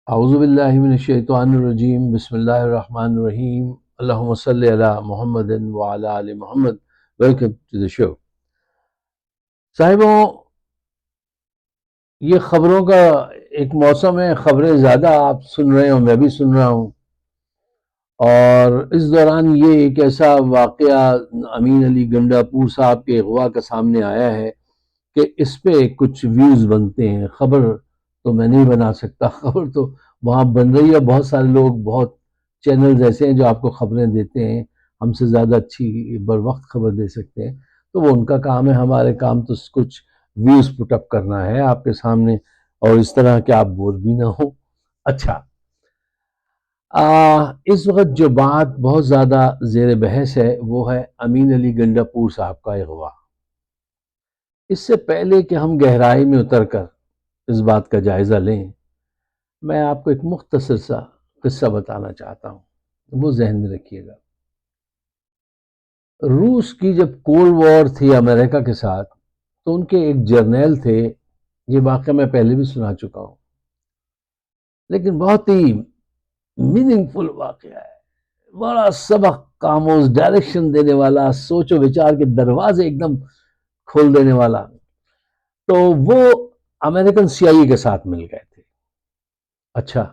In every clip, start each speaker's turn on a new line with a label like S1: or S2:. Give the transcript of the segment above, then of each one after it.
S1: اعوذ باللہ من الشیطان الرجیم، بسم اللہ الرحمن الرحیم، اللہم صلی علی محمد وعلی آل محمد۔ ویلکم ٹو دی شو۔ صاحبوں، یہ خبروں کا ایک موسم ہے، خبریں زیادہ آپ سن رہے ہوں، میں بھی سن رہا ہوں، اور اس دوران یہ ایک ایسا واقعہ امین علی گنڈا پور صاحب کے اغوا کا سامنے آیا ہے کہ اس پہ کچھ ویوز بنتے ہیں۔ خبر تو میں نہیں بنا سکتا، خبر تو وہاں بن رہی ہے، بہت سارے لوگ، بہت چینلز ایسے ہیں جو آپ کو خبریں دیتے ہیں، ہم سے زیادہ اچھی بر وقت خبر دے سکتے ہیں، تو وہ ان کا کام ہے۔ ہمارے کام تو کچھ ویوز پٹ اپ کرنا ہے آپ کے سامنے، اور اس طرح کہ آپ بور بھی نہ ہو۔ اچھا، اس وقت جو بات بہت زیادہ زیر بحث ہے وہ ہے امین علی گنڈا پور صاحب کا اغوا۔ اس سے پہلے کہ ہم گہرائی میں اتر کر اس بات کا جائزہ لیں، میں آپ کو ایک مختصر سا قصہ بتانا چاہتا ہوں، وہ ذہن میں رکھیے گا۔ روس کی جب کولڈ وار تھی امریکہ کے ساتھ، تو ان کے ایک جرنیل تھے، یہ واقعہ میں پہلے بھی سنا چکا ہوں، لیکن بہت ہی میننگ فل واقعہ ہے، بڑا سبق آموز، ڈائریکشن دینے والا، سوچ و وچار کے دروازے ایک دم کھول دینے والا۔ تو وہ امریکن سی آئی اے کے ساتھ مل گئے تھے۔ اچھا،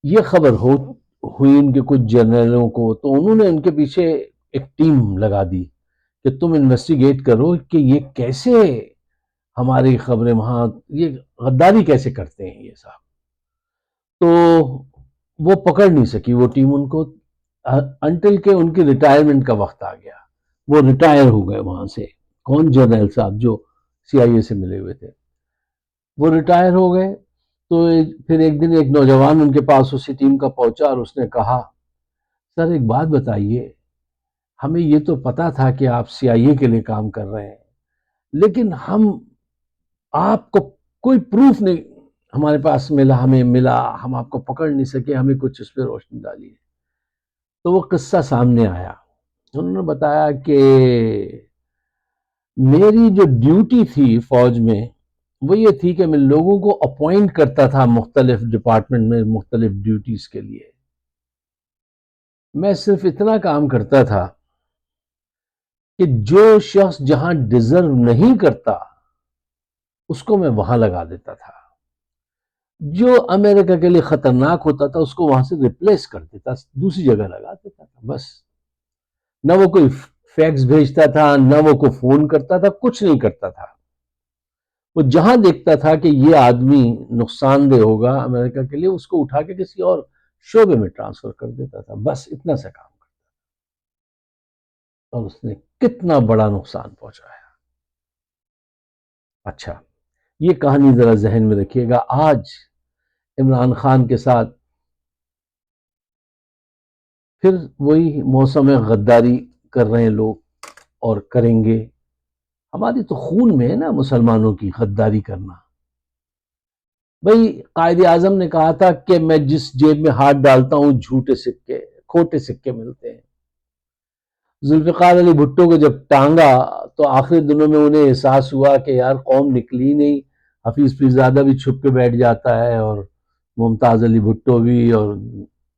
S1: یہ خبر ہوئی ان کے کچھ جنرلوں کو، تو انہوں نے ان کے پیچھے ایک ٹیم لگا دی کہ تم انویسٹیگیٹ کرو کہ یہ کیسے ہماری خبریں وہاں، یہ غداری کیسے کرتے ہیں یہ صاحب۔ تو وہ پکڑ نہیں سکی وہ ٹیم ان کو، انٹل کہ ان کی ریٹائرمنٹ کا وقت آ گیا، وہ ریٹائر ہو گئے وہاں سے۔ کون؟ جرنیل صاحب جو سی آئی اے سے ملے ہوئے تھے، وہ ریٹائر ہو گئے۔ تو پھر ایک دن ایک نوجوان ان کے پاس اسی ٹیم کا پہنچا، اور اس نے کہا، سر ایک بات بتائیے، ہمیں یہ تو پتا تھا کہ آپ سی آئی اے کے لیے کام کر رہے ہیں، لیکن ہم آپ کو کوئی پروف نہیں ہمارے پاس ہمیں ملا، ہم آپ کو پکڑ نہیں سکے، ہمیں کچھ اس پہ روشنی ڈالی ہے۔ تو وہ قصہ سامنے آیا، انہوں نے بتایا کہ میری جو ڈیوٹی تھی فوج میں وہ یہ تھی کہ میں لوگوں کو اپوائنٹ کرتا تھا مختلف ڈپارٹمنٹ میں، مختلف ڈیوٹیز کے لیے۔ میں صرف اتنا کام کرتا تھا کہ جو شخص جہاں ڈیزرو نہیں کرتا اس کو میں وہاں لگا دیتا تھا، جو امریکہ کے لیے خطرناک ہوتا تھا اس کو وہاں سے ریپلیس کر دیتا، دوسری جگہ لگا دیتا تھا، بس۔ نہ وہ کوئی فیکس بھیجتا تھا، نہ وہ کوئی فون کرتا تھا، کچھ نہیں کرتا تھا۔ وہ جہاں دیکھتا تھا کہ یہ آدمی نقصان دہ ہوگا امریکہ کے لیے، اس کو اٹھا کے کسی اور شعبے میں ٹرانسفر کر دیتا تھا، بس اتنا سا کام کرتا تھا، اور اس نے کتنا بڑا نقصان پہنچایا۔ اچھا، یہ کہانی ذرا ذہن میں رکھیے گا۔ آج عمران خان کے ساتھ پھر وہی موسم غداری کر رہے ہیں لوگ، اور کریں گے۔ ہماری تو خون میں ہے نا مسلمانوں کی غداری کرنا۔ بھئی قائد اعظم نے کہا تھا کہ میں جس جیب میں ہاتھ ڈالتا ہوں جھوٹے سکے، کھوٹے سکے ملتے ہیں۔ ذوالفقار علی بھٹو کو جب ٹانگا تو آخری دنوں میں انہیں احساس ہوا کہ یار قوم نکلی نہیں، حفیظ پیرزادہ بھی چھپ کے بیٹھ جاتا ہے، اور ممتاز علی بھٹو بھی، اور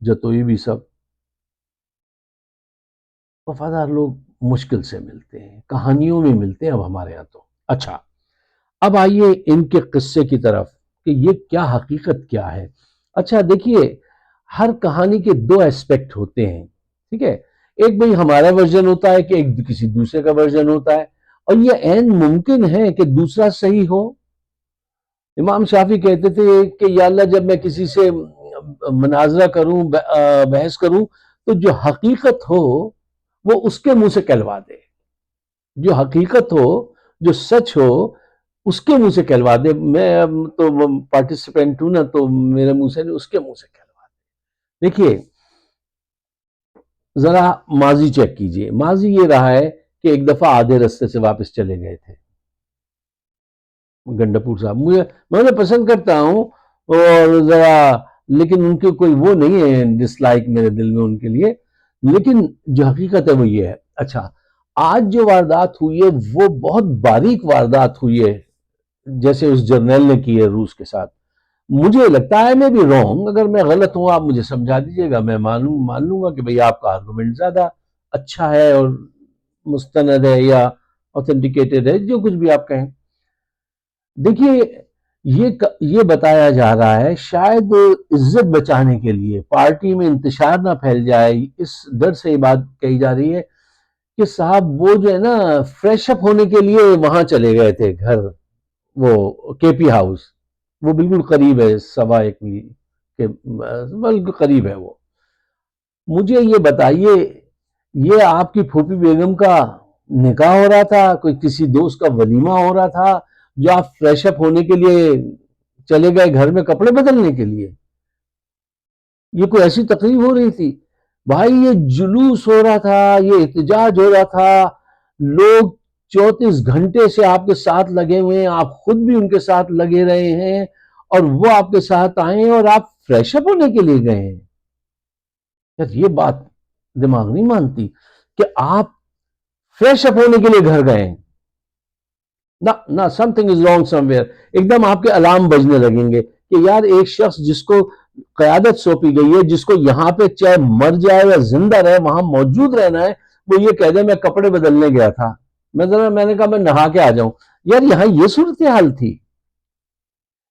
S1: جتوئی بھی، سب وفادار لوگ مشکل سے ملتے ہیں، کہانیوں میں ملتے ہیں اب ہمارے یہاں تو۔ اچھا، اب آئیے ان کے قصے کی طرف کہ یہ کیا حقیقت کیا ہے۔ اچھا دیکھیے، ہر کہانی کے دو ایسپیکٹ ہوتے ہیں، ٹھیک ہے؟ ایک بھئی ہمارا ورژن ہوتا ہے کہ ایک کسی دوسرے کا ورژن ہوتا ہے، اور یہ عین ممکن ہے کہ دوسرا صحیح ہو۔ امام شافعی کہتے تھے کہ یا اللہ جب میں کسی سے مناظرہ کروں، بحث کروں، تو جو حقیقت ہو وہ اس کے منہ سے کہلوا دے، جو حقیقت ہو، جو سچ ہو، اس کے منہ سے کہلوا دے۔ میں تو پارٹیسپینٹ ہوں نا، تو میرے منہ سے نہیں، اس کے منہ سے کہلوا دے۔ دیکھیے، ذرا ماضی چیک کیجئے۔ ماضی یہ رہا ہے کہ ایک دفعہ آدھے رستے سے واپس چلے گئے تھے گنڈا پور صاحب۔ میں انہیں پسند کرتا ہوں، اور ذرا، لیکن ان کے کوئی وہ نہیں ہے ڈس لائک میرے دل میں ان کے لیے، لیکن جو حقیقت ہے وہ یہ ہے۔ اچھا، آج جو واردات ہوئی ہے وہ بہت باریک واردات ہوئی ہے، جیسے اس جرنیل نے کی ہے روس کے ساتھ، مجھے لگتا ہے میں بھی رونگ، اگر میں غلط ہوں آپ مجھے سمجھا دیجیے گا، میں مان لوں گا کہ بھئی آپ کا آرگومنٹ زیادہ اچھا ہے اور مستند ہے یا اوتھینٹیکیٹڈ ہے، جو کچھ بھی آپ کہیں۔ دیکھیے یہ بتایا جا رہا ہے شاید عزت بچانے کے لیے، پارٹی میں انتشار نہ پھیل جائے، اس ڈر سے یہ بات کہی جا رہی ہے کہ صاحب وہ جو ہے نا فریش اپ ہونے کے لیے وہاں چلے گئے تھے گھر، وہ کے پی ہاؤس، وہ بالکل قریب ہے 1.25 میل کے بالکل قریب ہے وہ۔ مجھے یہ بتائیے یہ آپ کی پھوپھی بیگم کا نکاح ہو رہا تھا، کوئی کسی دوست کا ولیمہ ہو رہا تھا، جو آپ فریش اپ ہونے کے لیے چلے گئے گھر میں کپڑے بدلنے کے لیے؟ یہ کوئی ایسی تقریب ہو رہی تھی؟ بھائی یہ جلوس ہو رہا تھا، یہ احتجاج ہو رہا تھا، لوگ 34 گھنٹے سے آپ کے ساتھ لگے ہوئے ہیں، آپ خود بھی ان کے ساتھ لگے رہے ہیں، اور وہ آپ کے ساتھ آئے ہیں اور آپ فریش اپ ہونے کے لیے گئے ہیں۔ یار یہ بات دماغ نہیں مانتی کہ آپ فریش اپ ہونے کے لیے گھر گئے ہیں۔ نہ some thing is wrong some where, ایک دم آپ کے الارم بجنے لگیں گے کہ یار ایک شخص جس کو قیادت سونپی گئی ہے، جس کو یہاں پہ چاہے مر جائے یا زندہ رہے وہاں موجود رہنا ہے، وہ یہ کہہ دے میں کپڑے بدلنے گیا تھا، میں نے کہا میں نہا کے آ جاؤں۔ یار یہاں یہ صورتحال تھی،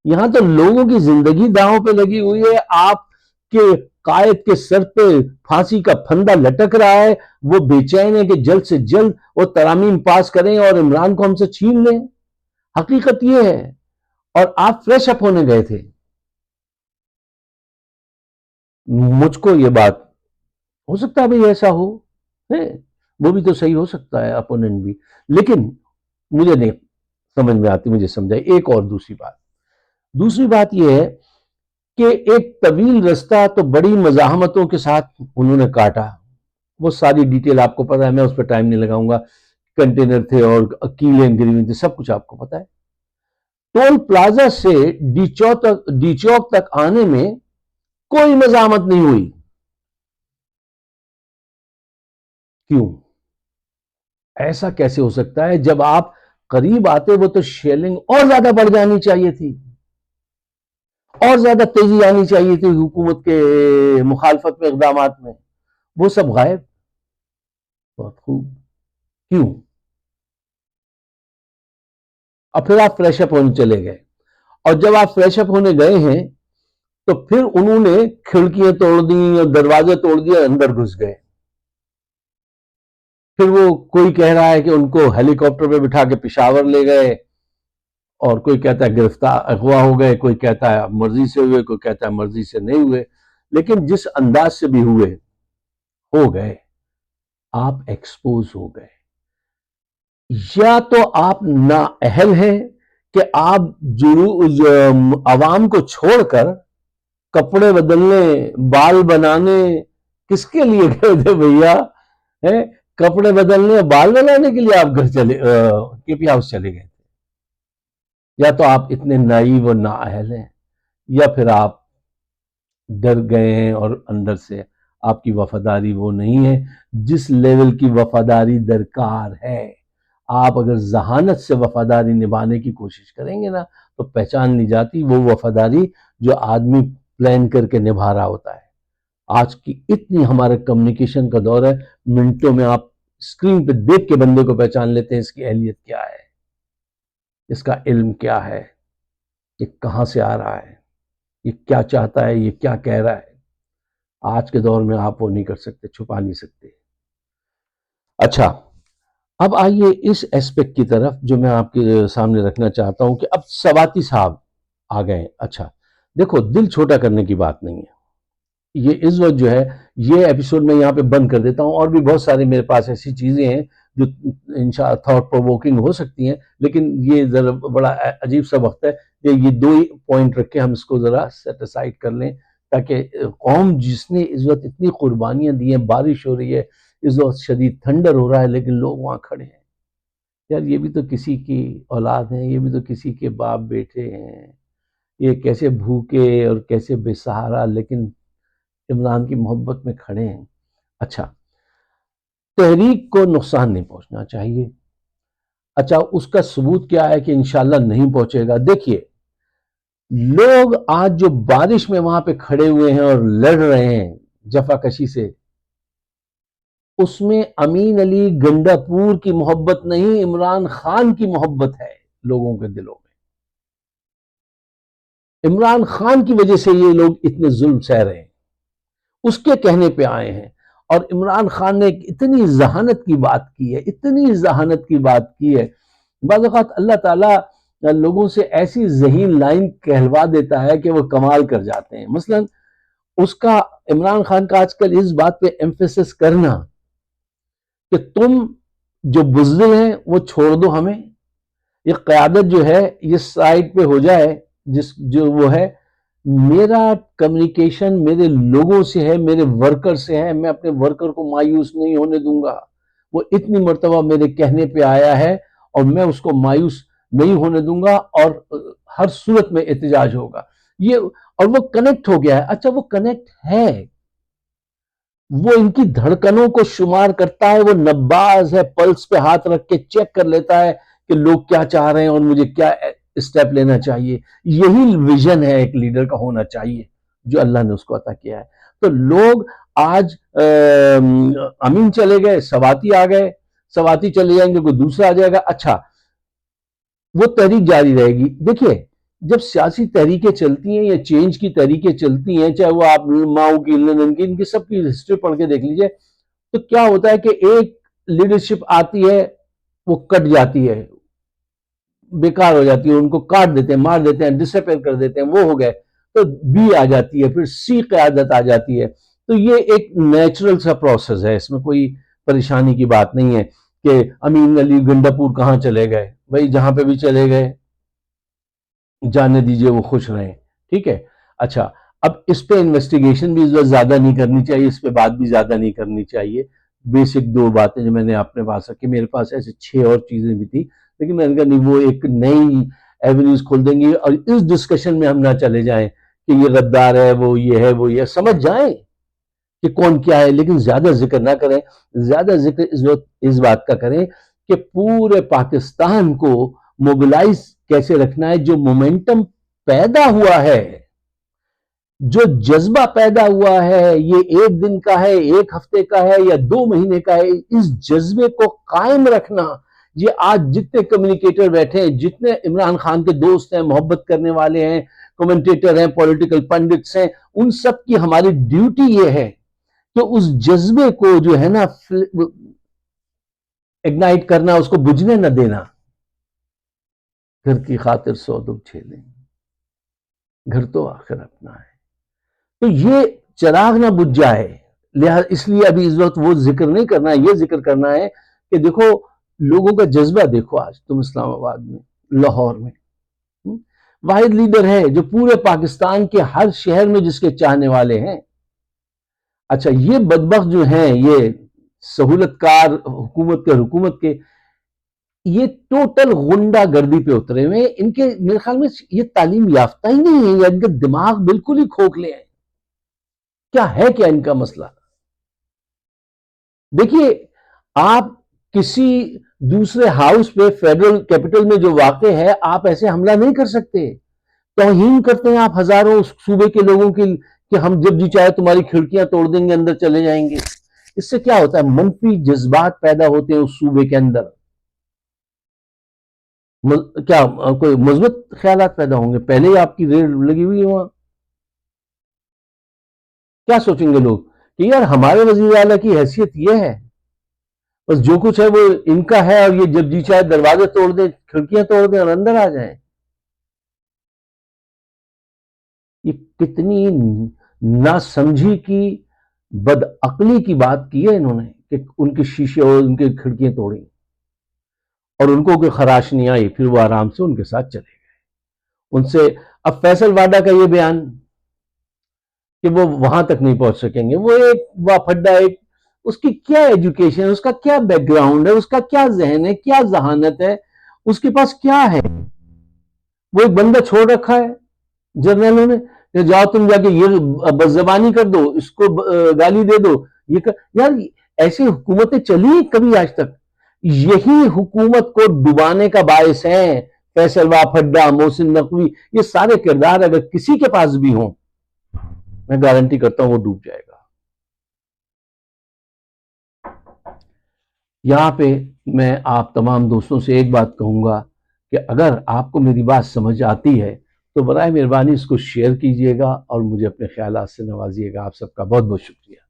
S1: یہاں تو لوگوں کی زندگی داؤں پہ لگی ہوئی ہے، آپ کے قائد کے سر پہ پھانسی کا پھندا لٹک رہا ہے، وہ بے چین ہے کہ جلد سے جلد وہ ترامیم پاس کریں اور عمران کو ہم سے چھین لیں۔ حقیقت یہ ہے، اور آپ فریش اپ ہونے گئے تھے۔ مجھ کو یہ بات ہو سکتا ہے بھئی ایسا ہو، وہ بھی تو صحیح ہو سکتا ہے اپوننٹ بھی، لیکن مجھے نہیں سمجھ میں آتی، مجھے سمجھائے۔ ایک اور دوسری بات یہ ہے کہ ایک طویل رستہ تو بڑی مزاحمتوں کے ساتھ انہوں نے کاٹا، وہ ساری ڈیٹیل آپ کو پتا ہے، میں اس پہ ٹائم نہیں لگاؤں گا، کنٹینر تھے اور کیلیں گری ہوئی تھی، سب کچھ آپ کو پتا ہے۔ ٹول پلازا سے ڈی چوک تک آنے میں کوئی مزاحمت نہیں ہوئی، کیوں؟ ایسا کیسے ہو سکتا ہے؟ جب آپ قریب آتے وہ تو شیلنگ اور زیادہ بڑھ جانی چاہیے تھی، اور زیادہ تیزی آنی چاہیے تھی حکومت کے مخالفت میں اقدامات میں، وہ سب غائب۔ بہت خوب، کیوں؟ اور پھر آپ فریش اپ ہونے چلے گئے، اور جب آپ فریش اپ ہونے گئے ہیں تو پھر انہوں نے کھڑکیاں توڑ دیں اور دروازے توڑ دیے، اندر گھس گئے۔ پھر وہ کوئی کہہ رہا ہے کہ ان کو ہیلی کاپٹر پہ بٹھا کے پشاور لے گئے، اور کوئی کہتا ہے گرفتار اغوا ہو گئے، کوئی کہتا ہے مرضی سے ہوئے، کوئی کہتا ہے مرضی سے نہیں ہوئے، لیکن جس انداز سے بھی ہو گئے، آپ ایکسپوز ہو گئے۔ یا تو آپ نااہل ہیں کہ آپ عوام کو چھوڑ کر کپڑے بدلنے، بال بنانے، کس کے لیے گئے تھے بھیا؟ کپڑے بدلنے اور بال بنانے کے لیے آپ گھر چلے کے پی ہاؤس چلے گئے تھے؟ یا تو آپ اتنے نائیو اور نااہل ہیں، یا پھر آپ ڈر گئے ہیں اور اندر سے آپ کی وفاداری وہ نہیں ہے جس لیول کی وفاداری درکار ہے۔ آپ اگر ذہانت سے وفاداری نبھانے کی کوشش کریں گے نا تو پہچان لی جاتی وہ وفاداری جو آدمی پلان کر کے نبھا رہا ہوتا ہے۔ آج کی اتنی ہمارے کمیونیکیشن کا دور ہے، منٹوں میں آپ اسکرین پہ دیکھ کے بندے کو پہچان لیتے ہیں اس کی اہلیت کیا ہے، اس کا علم کیا ہے، یہ کہاں سے آ رہا ہے، یہ کیا چاہتا ہے، یہ کیا کہہ رہا ہے۔ آج کے دور میں آپ وہ نہیں کر سکتے، چھپا نہیں سکتے۔ اچھا، اب آئیے اس ایسپیکٹ کی طرف جو میں آپ کے سامنے رکھنا چاہتا ہوں کہ اب سواتی صاحب آ گئے۔ اچھا دیکھو، دل چھوٹا کرنے کی بات نہیں ہے، یہ اس وقت جو ہے یہ ایپیسوڈ میں یہاں پہ بند کر دیتا ہوں، اور بھی بہت سارے میرے پاس ایسی چیزیں ہیں جو انشاءاللہ تھاٹ پرووکنگ ہو سکتی ہیں، لیکن یہ ذرا بڑا عجیب سا وقت ہے کہ یہ دو ہی پوائنٹ رکھ کے ہم اس کو ذرا سیٹ اسائڈ کر لیں، تاکہ قوم جس نے اس وقت اتنی قربانیاں دی ہیں، بارش ہو رہی ہے اس وقت، شدید تھنڈر ہو رہا ہے، لیکن لوگ وہاں کھڑے ہیں۔ یار یہ بھی تو کسی کی اولاد ہیں، یہ بھی تو کسی کے باپ بیٹے ہیں، یہ کیسے بھوکے اور کیسے بے سہارا لیکن عمران کی محبت میں کھڑے ہیں۔ اچھا، تحریک کو نقصان نہیں پہنچنا چاہیے۔ اچھا، اس کا ثبوت کیا ہے کہ انشاءاللہ نہیں پہنچے گا؟ دیکھیے، لوگ آج جو بارش میں وہاں پہ کھڑے ہوئے ہیں اور لڑ رہے ہیں جفا کشی سے، اس میں امین علی گنڈا پور کی محبت نہیں، عمران خان کی محبت ہے لوگوں کے دلوں میں۔ عمران خان کی وجہ سے یہ لوگ اتنے ظلم سہ رہے ہیں، اس کے کہنے پہ آئے ہیں۔ اور عمران خان نے اتنی ذہانت کی بات کی ہے، اتنی ذہانت کی بات کی ہے، بعض اوقات اللہ تعالیٰ لوگوں سے ایسی ذہین لائن کہلوا دیتا ہے کہ وہ کمال کر جاتے ہیں۔ مثلا اس کا، عمران خان کا آج کل اس بات پہ ایمفیسس کرنا کہ تم جو بزدل ہیں وہ چھوڑ دو، ہمیں یہ قیادت جو ہے یہ سائڈ پہ ہو جائے، جو وہ ہے میرا کمیونیکیشن میرے لوگوں سے ہے، میرے ورکر سے ہے، میں اپنے ورکر کو مایوس نہیں ہونے دوں گا، وہ اتنی مرتبہ میرے کہنے پہ آیا ہے اور میں اس کو مایوس نہیں ہونے دوں گا، اور ہر صورت میں احتجاج ہوگا یہ۔ اور وہ کنیکٹ ہو گیا ہے۔ اچھا وہ کنیکٹ ہے، وہ ان کی دھڑکنوں کو شمار کرتا ہے، وہ نباز ہے، پلس پہ ہاتھ رکھ کے چیک کر لیتا ہے کہ لوگ کیا چاہ رہے ہیں اور مجھے کیا اسٹیپ لینا چاہیے۔ یہی ویژن ہے ایک لیڈر کا ہونا چاہیے جو اللہ نے اس کو عطا کیا ہے۔ تو لوگ آج امین چلے گئے، سواتی آ گئے، سواتی چلے جائیں گے کوئی دوسرا آ جائے گا، اچھا وہ تحریک جاری رہے گی۔ دیکھیے جب سیاسی تحریکیں چلتی ہیں یا چینج کی تحریکیں چلتی ہیں، چاہے وہ آپ ماؤ کی، لینن کی، ان کی سب کی ہسٹری پڑھ کے دیکھ لیجئے، تو کیا ہوتا ہے کہ ایک لیڈرشپ آتی ہے وہ کٹ جاتی ہے، بیکار ہو جاتی ہے، ان کو کاٹ دیتے ہیں، مار دیتے ہیں، ڈس اپیئر کر دیتے ہیں، وہ ہو گئے، تو بی آ جاتی ہے، پھر سی قیادت آ جاتی ہے۔ تو یہ ایک نیچرل سا پروسیس ہے، اس میں کوئی پریشانی کی بات نہیں ہے کہ امین علی گنڈا پور کہاں چلے گئے، بھائی جہاں پہ بھی چلے گئے جانے دیجئے، وہ خوش رہیں، ٹھیک ہے۔ اچھا اب اس پہ انویسٹیگیشن بھی اس وقت زیادہ نہیں کرنی چاہیے، اس پہ بات بھی زیادہ نہیں کرنی چاہیے۔ بیسک دو باتیں جو میں نے اپنے پاس رکھی، میرے پاس ایسے 6 اور چیزیں بھی تھی، لیکن میں نے کہا نہیں، وہ ایک نئی ایونیوز کھول دیں گی، اور اس ڈسکشن میں ہم نہ چلے جائیں کہ یہ غدار ہے، وہ یہ ہے، وہ یہ، سمجھ جائیں کہ کون کیا ہے، لیکن زیادہ ذکر نہ کریں۔ زیادہ ذکر اس بات کا کریں کہ پورے پاکستان کو موبلائز کیسے رکھنا ہے، جو مومنٹم پیدا ہوا ہے، جو جذبہ پیدا ہوا ہے، یہ 1 دن کا ہے، 1 ہفتے کا ہے، یا 2 مہینے کا ہے، اس جذبے کو قائم رکھنا۔ یہ آج جتنے کمیونیکیٹر بیٹھے ہیں، جتنے عمران خان کے دوست ہیں، محبت کرنے والے ہیں، کمنٹیٹر ہیں، پولیٹیکل پنڈٹس ہیں، ان سب کی ہماری ڈیوٹی یہ ہے کہ اس جذبے کو جو ہے نا اگنائٹ کرنا، اس کو بجھنے نہ دینا۔ گھر کی خاطر 100 دکھ جھیلیں، گھر تو آخر اپنا ہے، تو یہ چراغ نہ بجھ جائے۔ لہذا اس لیے ابھی اس وقت وہ ذکر نہیں کرنا ہے، یہ ذکر کرنا ہے کہ دیکھو لوگوں کا جذبہ دیکھو، آج تم اسلام آباد میں، لاہور میں واحد لیڈر ہے جو پورے پاکستان کے ہر شہر میں جس کے چاہنے والے ہیں۔ اچھا یہ بدبخت جو ہیں، یہ سہولت کار حکومت کے یہ ٹوٹل غنڈہ گردی پہ اترے ہوئے، ان کے میرے خیال میں یہ تعلیم یافتہ ہی نہیں ہے، یا ان کے دماغ بالکل ہی کھوکھلے ہیں۔ کیا ہے کیا ان کا مسئلہ؟ دیکھیے آپ کسی دوسرے ہاؤس پہ فیڈرل کیپٹل میں جو واقع ہے، آپ ایسے حملہ نہیں کر سکتے، توہین کرتے ہیں آپ ہزاروں اس صوبے کے لوگوں کی کہ ہم جب جی چاہے تمہاری کھڑکیاں توڑ دیں گے، اندر چلے جائیں گے۔ اس سے کیا ہوتا ہے؟ منفی جذبات پیدا ہوتے ہیں اس صوبے کے اندر، کیا کوئی مثبت خیالات پیدا ہوں گے؟ پہلے ہی آپ کی ریڑ لگی ہوئی ہے وہاں، کیا سوچیں گے لوگ کہ یار ہمارے وزیر اعلیٰ کی حیثیت یہ ہے، بس جو کچھ ہے وہ ان کا ہے، اور یہ جب جی چاہے دروازے توڑ دیں، کھڑکیاں توڑ دیں اور اندر آ جائیں۔ یہ کتنی ناسمجھی کی، بدعقلی کی بات کی ہے انہوں نے کہ ان کے شیشے اور ان کی کھڑکیاں توڑیں، اور ان کو کوئی خراش نہیں آئی، پھر وہ آرام سے ان کے ساتھ چلے گئے۔ ان سے اب فیصل واڈا کا یہ بیان کہ وہ وہاں تک نہیں پہنچ سکیں گے، وہ ایک وافڈا، ایک اس کی کیا ایجوکیشن، اس کا کیا بیک گراؤنڈ ہے، اس کا کیا ذہن ہے، کیا ذہانت ہے، اس کے پاس کیا ہے؟ وہ ایک بندہ چھوڑ رکھا ہے جرنیلوں نے کہ جاؤ تم جا کے یہ بد زبانی کر دو، اس کو گالی دے دو، یار ایسی حکومتیں چلی کبھی آج تک؟ یہی حکومت کو ڈبانے کا باعث ہیں فیصل واپھڈا، محسن نقوی، یہ سارے کردار اگر کسی کے پاس بھی ہوں، میں گارنٹی کرتا ہوں وہ ڈوب جائے گا۔ یہاں پہ میں آپ تمام دوستوں سے ایک بات کہوں گا کہ اگر آپ کو میری بات سمجھ آتی ہے تو برائے مہربانی اس کو شیئر کیجئے گا اور مجھے اپنے خیالات سے نوازیے گا۔ آپ سب کا بہت بہت شکریہ۔